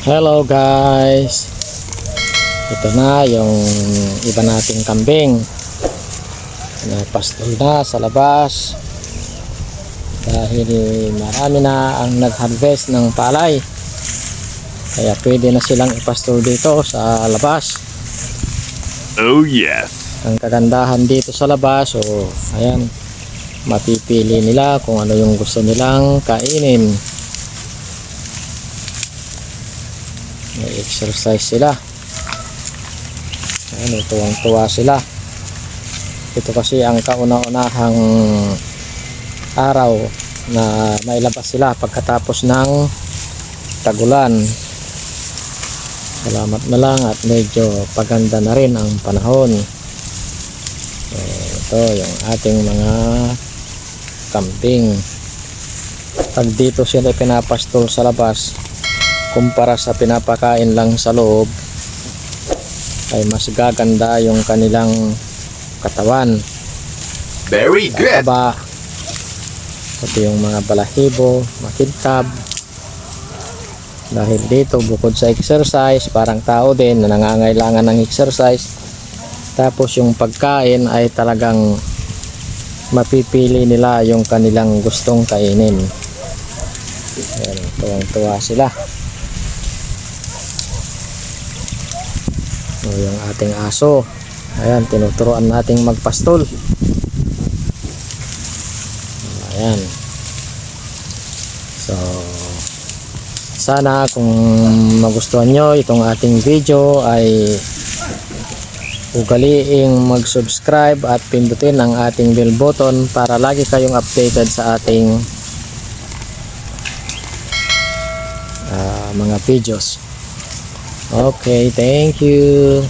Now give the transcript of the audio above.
Hello guys, ito na yung iba nating kambing na pastol na sa labas dahil marami na ang nag-harvest ng palay, kaya pwede na silang ipastol dito sa labas. Oh yes. Ang kagandahan dito sa labas, ayan, mapipili nila kung ano yung gusto nilang kainin. May exercise sila. Ayan, tuwang-tuwa sila. Ito kasi ang kauna-unahang araw na mailabas sila pagkatapos ng tagulan. Salamat na lang at medyo paganda na rin ang panahon. Ito yung ating mga kambing. Pag dito sila pinapastol sa labas kumpara sa pinapakain lang sa loob, ay mas gaganda yung kanilang katawan. Very good. Taba, pati yung mga balahibo makintab. Dahil dito bukod sa exercise, parang tao din na nangangailangan ng exercise, tapos yung pagkain ay talagang mapipili nila yung kanilang gustong kainin. Ayan, tuwang-tuwa sila. Yung ating aso, ayan, tinuturuan nating magpastol. Ayan, so sana kung magustuhan nyo itong ating video ay ugaliing mag-subscribe at pindutin ang ating bell button para lagi kayong updated sa ating mga videos. Okay, thank you.